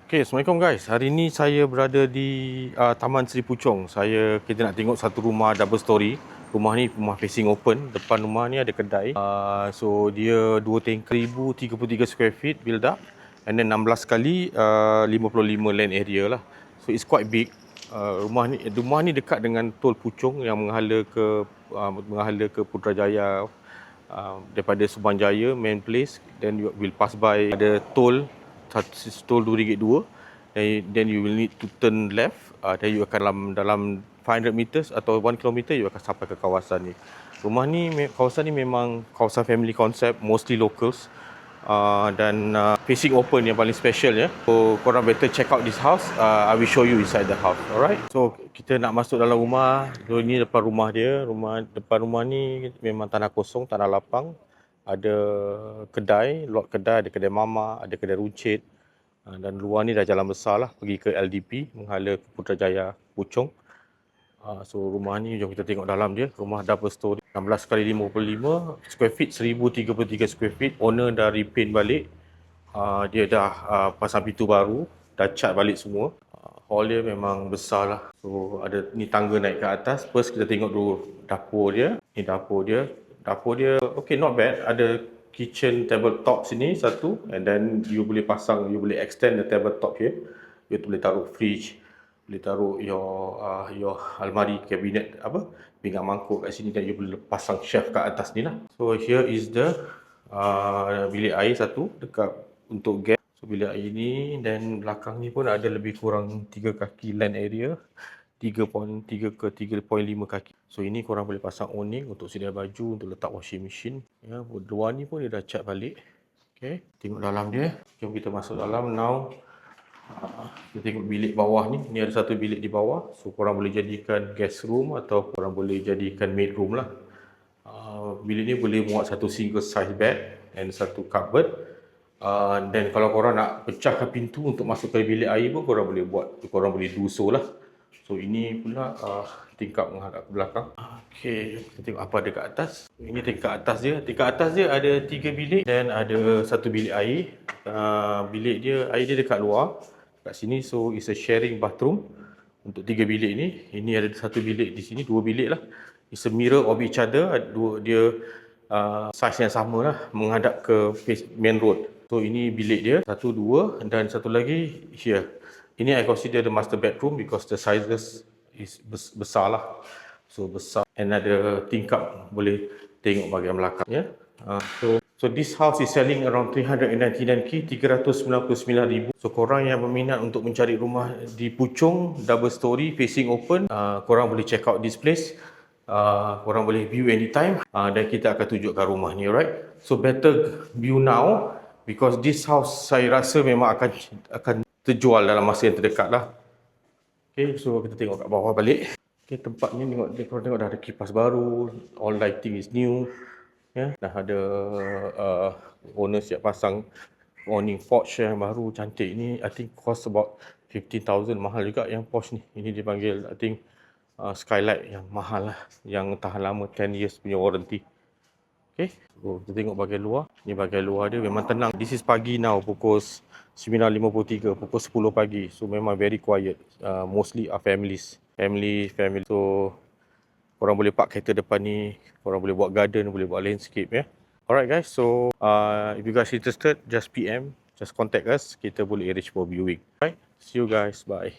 Okay, Assalamualaikum guys. Hari ni saya berada di Taman Seri Puchong. Kita nak tengok satu rumah double story. Rumah ni rumah facing open. Depan rumah ni ada kedai. So dia 2 tingkat 1033 square feet build up. And then 16 kali 55 land area lah. So it's quite big. Rumah ni dekat dengan Tol Puchong yang menghala ke Putrajaya, daripada Subanjaya main place. Then you will pass by ada tol RM2 then you will need to turn left, then you akan dalam 500 meters atau 1 kilometer you akan sampai ke kawasan ni. Kawasan ni memang kawasan family concept, mostly locals, dan facing open yang paling special ya. So korang better check out this house. I will show you inside the house. Alright. So kita nak masuk dalam rumah. So ini depan rumah dia. Depan rumah ni memang tanah kosong, tanah lapang. Ada kedai, lot kedai, ada kedai mama, ada kedai runcit. Dan luar ni dah jalan besar lah pergi ke LDP, menghala ke Putrajaya Puchong. So rumah ni jom kita tengok dalam dia. Rumah double story, 16 kali 55 square feet, 1033 square feet. Owner dah repaint balik. Dia dah pasang pintu baru, dah cat balik semua. Hall dia memang besar lah. So ada ni tangga naik ke atas. First kita tengok dulu dapur dia. Ni dapur dia. Dapur dia okay, not bad. Ada kitchen tabletop sini satu, and then you boleh extend the tabletop here. You boleh taruh fridge, boleh taruh your almari cabinet pinggan mangkuk kat sini, dan you boleh pasang shelf kat atas ni lah. So here is the bilik air satu dekat untuk gas. So bilik air ni, dan belakang ni pun ada lebih kurang 3 kaki land area, 3.3 ke 3.5 kaki. So ini korang boleh pasang awning untuk sedia baju, untuk letak washing machine. Ya, luar ni pun dia dah cat balik. Okay, tengok dalam dia. Jom kita masuk dalam now. Kita tengok bilik bawah ni. Ni ada satu bilik di bawah. So korang boleh jadikan guest room atau korang boleh jadikan maid room lah. Bilik ni boleh muat satu single size bed and satu cupboard. Dan kalau korang nak pecahkan pintu untuk masuk ke bilik air pun korang boleh buat. Korang boleh do so lah. So ini pula tingkap menghadap ke belakang. Okay, kita tengok apa ada kat atas. Ini tingkap atas dia. Tingkap atas dia ada 3 bilik dan ada satu bilik air. Bilik dia, air dia dekat luar, kat sini. So it's a sharing bathroom untuk 3 bilik ni. Ini ada satu bilik di sini, 2 bilik lah. It's a mirror of each other. Dia size yang sama lah, menghadap ke main road. So ini bilik dia, 1, 2 dan satu lagi here. Ini I consider the master bedroom because the sizes is besar lah. So besar, and ada tingkap boleh tengok bahagian belakang ya. So this house is selling around 399k, 399,000. So korang yang berminat untuk mencari rumah di Puchong double story facing open, korang boleh check out this place. Korang boleh view anytime, dan kita akan tunjukkan rumah ni, alright. So better view now because this house saya rasa memang akan terjual dalam masa yang terdekat lah. Okay, so kita tengok kat bawah balik. Okay, tempat ni korang tengok dah ada kipas baru, all lighting is new. Ya, dah ada owner siap pasang awning porch yang baru cantik ni. I think cost about 15,000, mahal juga yang porch ni. Ini dipanggil I think skylight yang mahal lah, yang tahan lama, 10 years punya warranty. Okay, so kita tengok bahagian luar. Ni bahagian luar dia memang tenang. This is pagi now, pukul 9.53, pukul 10 pagi. So memang very quiet. Mostly are families. Family. So korang boleh park kereta depan ni. Korang boleh buat garden, boleh buat landscape ya. Alright guys, so if you guys interested, just PM, just contact us. Kita boleh arrange for viewing. Alright, see you guys, bye.